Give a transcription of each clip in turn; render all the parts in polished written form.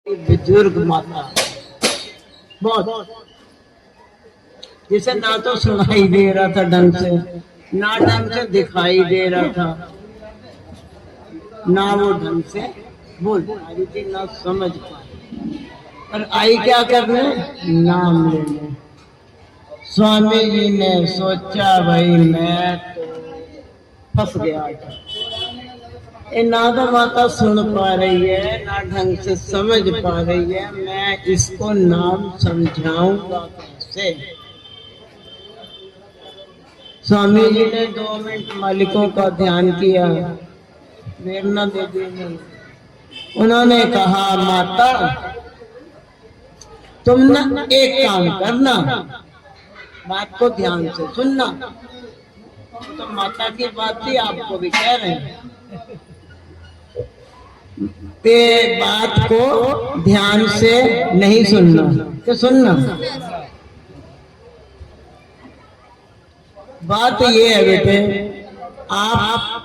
बुजुर्ग माता बहुत, जिसे ना तो सुनाई दे रहा था ढंग से, ना ढंग से दिखाई दे रहा था, ना वो ढंग से बोल पा रही थी, ना समझ पा रही। पर आई क्या करने? नाम लेने। स्वामी जी ने सोचा भाई मैं तो फंस गया था, ये ना तो माता सुन पा रही है, ना ढंग से समझ पा रही है, मैं इसको नाम समझाऊंगा कैसे? स्वामी जी ने 2 मिनट मालिकों का ध्यान किया, प्रेरणा दे दी। उन्होंने कहा माता तुम ना एक काम करना, बात को ध्यान से सुनना। तो माता की बात ही आपको भी कह रहे हैं, ते बात को ध्यान से नहीं सुनना, तो सुनना। बात ये है बेटे, आप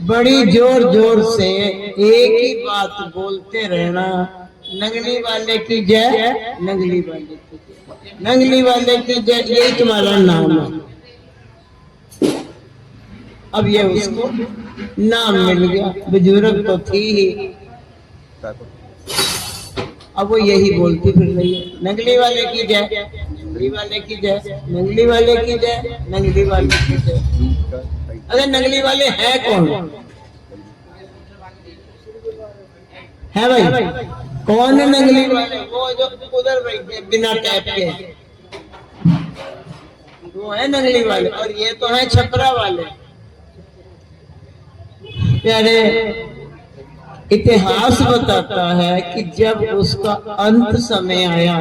बड़ी जोर जोर से एक ही बात बोलते रहना, नंगली वाले की जय, नंगली वाले की जय, नंगली वाले की जय, यही तुम्हारा नाम है। अब ये उसको नाम मिल गया, बुजुर्ग तो थी ही, अब वो यही बोलती फिर रही है, नंगली वाले की जय, नंगली वाले की जय, नंगली वाले की जय, नंगली वाले की जय। अरे नंगली वाले हैं कौन? है भाई, कौन है नंगली वाले? वो जो उधर बैठे बिना टैप के, वो है नंगली वाले। और ये तो है छपरा वाले। प्यारे, इतिहास बताता है कि जब उसका अंत समय आया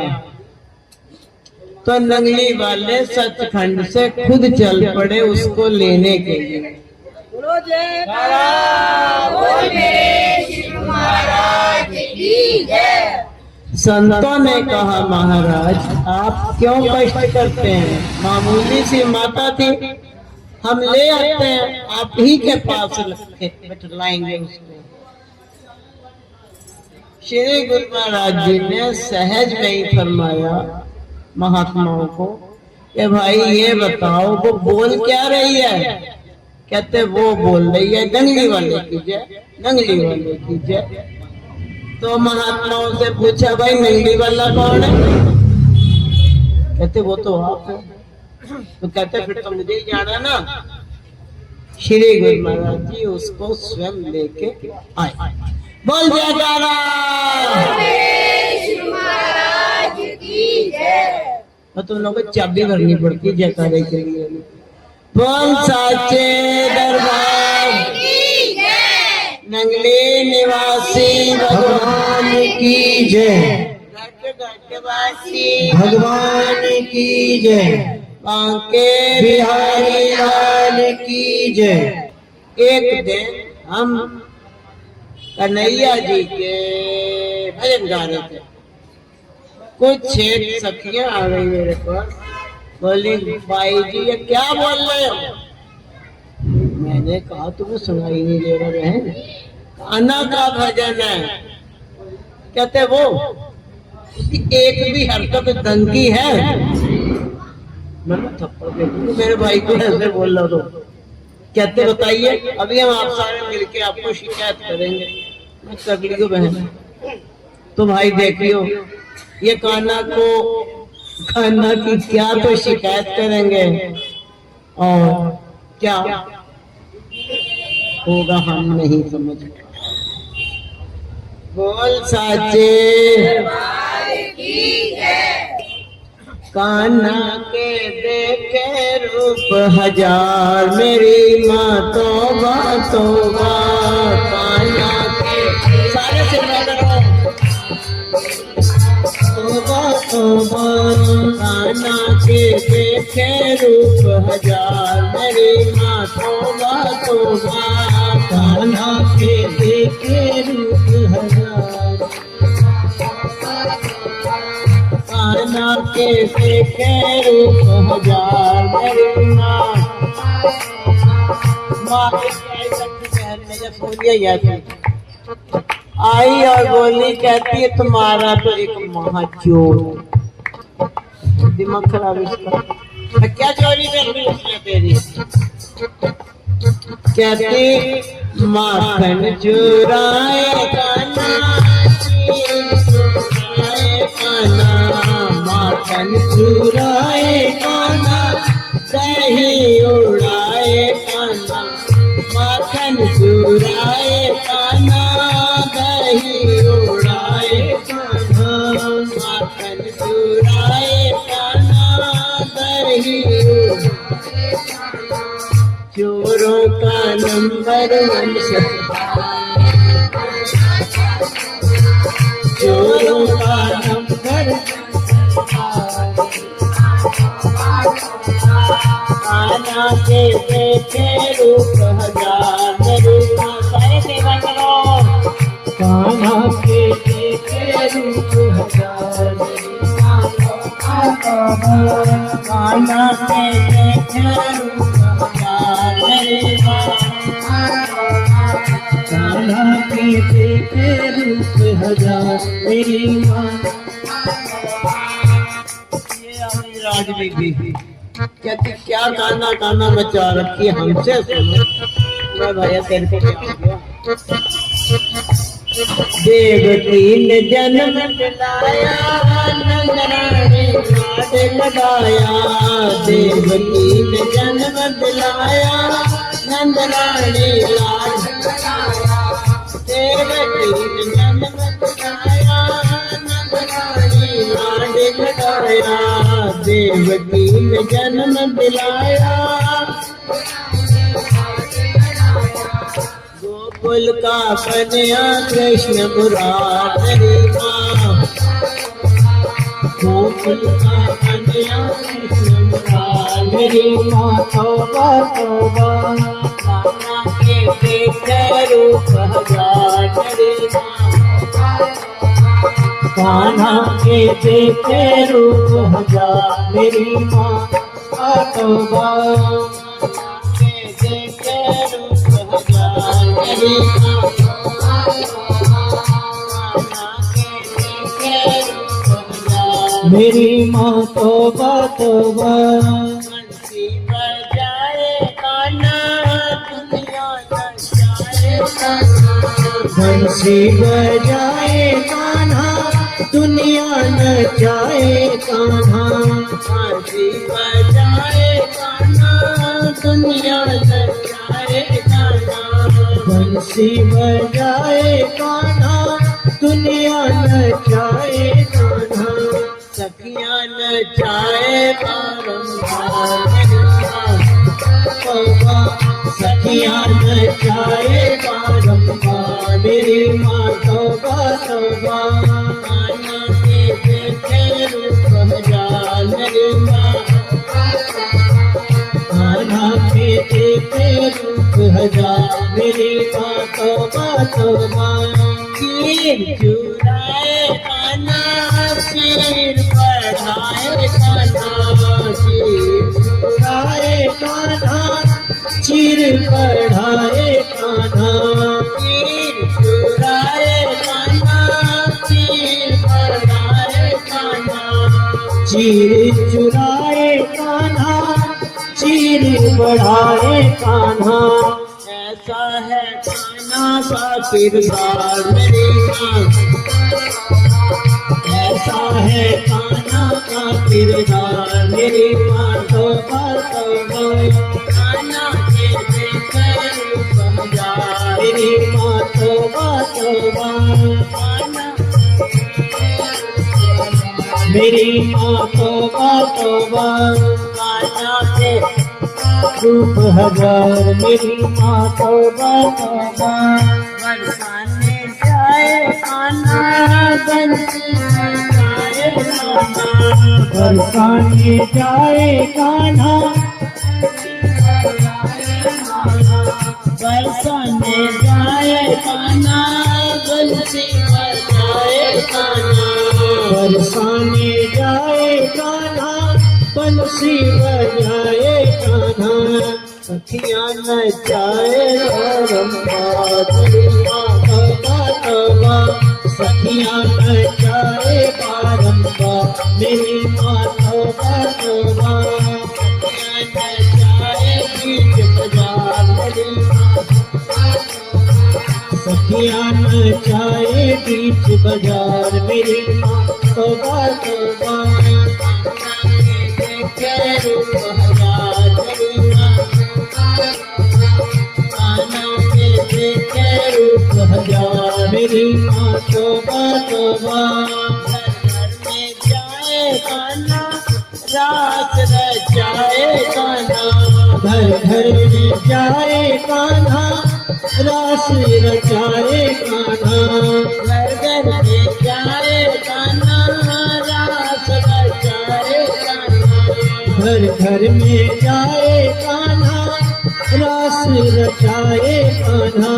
तो नंगली वाले सचखंड से खुद चल पड़े उसको लेने के लिए। संतों ने कहा महाराज आप क्यों कष्ट करते हैं, मामूली सी माता थी, हम ले आते हैं, आप ही के पास लाएंगे उसको। श्री गुरु महाराज जी ने सहज में ही फरमाया महात्माओं को कि भाई ये बताओ वो बोल क्या रही है? कहते वो बोल रही है नंगली वाले की जय, नंगली वाले की जय। तो महात्माओं से पूछा भाई नंगली वाला कौन है? कहते वो तो आप है। तो कहते फिर तो मुझे ही जाना ना। श्री गुरु महाराज जी उसको स्वयं लेके आए। बोल जयकारा। तो तुम लोगों को चाबी भरनी पड़ती है जयकारे के लिए। बोल साचे दरबार नंगली निवासी भगवान की जय, भगवान की जय, बांके बिहारी लाल की जय। एक दिन हम कन्हैया जी के भजन गा रहे थे, कुछ 6 सखियां आ गई मेरे पास, बोली भाई जी ये क्या बोल रहे हो? मैंने कहा तुम्हें सुनाई नहीं दे रहा है, कान्हा का भजन है। कहते वो उसकी एक भी हरकत ढंग की है? मैंने थप्पड़ दे दूं मेरे भाई को ऐसे बोल रहा। तो कहते बताइए, अभी हम आप सारे मिलके आपको शिकायत करेंगे। मैं कर लियो बहन, तो भाई देखियो ये कान्हा की क्या तो शिकायत करेंगे और क्या होगा हम नहीं समझ। बोल साचे कान्हा के देखे रूप हजार, मेरी माँ तौबा तौबा। कान्हा के सारे से तौबा तौबा। कान्हा के देखे रूप हजार, मेरी माँ तौबा तौबा। कान्हा के देखे रूप हजार, कान्हा के देखे रूप हजार, मेरी माँ आई और बोली, कहती है तुम्हारा तो एक महाचोर। दिमाग खराब इसका। क्या चोरी कर ली उसने तेरी? कहती माखन चुराए काना, माखन चुराए काना, दही उड़ाए काना, माखन चुराए काना, दही उड़ाए काना, माखन चुराए काना, दही उड़ाए। चोरों का नंबर 1, चोरों का नंबर। कान्हा के देखे रूप हजार, सारे सेवा करो। कान्हा के देखे रूप हजार, कान्हा के देखे रूप हजार, कान्हा के देखे रूप हजार मेरी माँ। राज बीबी कहती क्या गाना गाना बचा रखी है हमसे, सुनो। मैं भैया तेरे को क्या हो गया? देवकी ने जन्म दिलाया, नंद रानी लाड लगाया। देवकी ने जन्म दिलाया, नंद रानी लाड लगाया। देवकी ने जन्म दिलाया, नंद रानी लाड लगाया। देवकी ने जन्म दिलाया, गोकुल का कन्या कृष्ण मुरारी माँ। गोकुल का कन्या कृष्ण मुरारी माँ। तौबा तौबा, कान्हा के देखे रूप हजार मेरी माँ। कान्हा के देखे रूप हजार मेरी माँ। तौबा, कान्हा के देखे रूप हजार मेरी माँ। कान्हा के देखे रूप हजार मेरी माँ। तौबा तौबा, बंसी बजाए कान्हा, दुनिया नचाए कान्हा। बंसी बजाए कान्हा, दुनिया नचाए कान्हा। बंसी बजाए कान्हा, दुनिया नचाए कान्हा। बंसी बजाए कान्हा, दुनिया नचाए कान्हा। सखियां नचाए बारंबार, सखियां नचाए बारंबार मेरी माँ। तौबा तौबा, कान्हा के देखे रूप हजार मेरी माँ। कान्हा के देखे रूप हजार मेरी माँ। तौबा तौबा, चीर चुराए कान्हा, चीर बढ़ाए कान्हा। चीर चुराए कान्हा, चीर बढ़ाए कान्हा। चीर चुराए कान्हा, चीर बढ़ाए कान्हा। चीर चुराए कान्हा, चीर बढ़ाए कान्हा। ऐसा है कान्हा का किरदार मेरी माँ। ऐसा है कान्हा का किरदार मेरी माँ। तौबा तौबा, कान्हा के देखे रूप हजार मेरी माँ। तौबा तौबा, कान्हा मेरी माँ। तौबा तौबा, कान्हा के रूप हजार मेरी माँ। तौबा तौबा, बरसाने जाए कान्हा, बंसी बजाए कान्हा। बरसाने जाए कान्हा, बरसाने जाए कान्हा, बंसी बजाए कान्हा। बरसाने जाए कान्हा, बंसी बजाए कान्हा। सखियां नचाए बारंबार मेरी माँ। तौबा तोबा सखियां नचाए बारंबार मेरी माँ तोबा तोबा नचाए बीच बाजार मेरी सखियां नचाए बीच बाजार मेरी माँ तोबा तोबा रूप हजार मेरी माँ रूप हजार मेरी माँ तोबा तोबा घर में जाए गाना रात रचाए गाना घर घर में जाए गाना रास रचाए गाना घर घर में जाए गाना रास रचाए गाना घर घर में जाए गाना रास रचाए गाना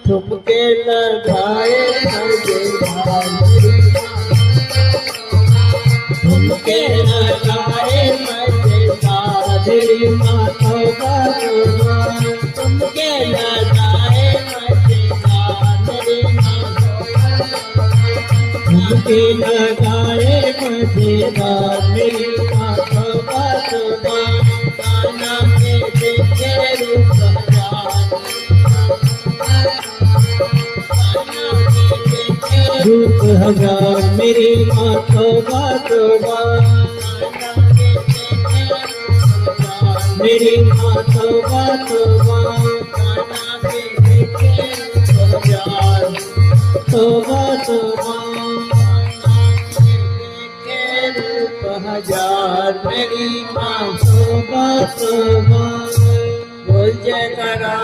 ठुमके लगाए मजेदार ठुमके लगाए मजेदार मेरी माँ तोबा तोबा ठुमके लगाए मजेदार मेरी माँ ठुमके लगाए मजेदार मेरी माँ तोबा तोबा गाना में देखे रूप रूप हजार मेरी माँ तोबा तोबा मेरी माँ तोबा तोबा तोबा तोबा रूप हजार मेरी माँ तोबा तोबा बोल जयकारा।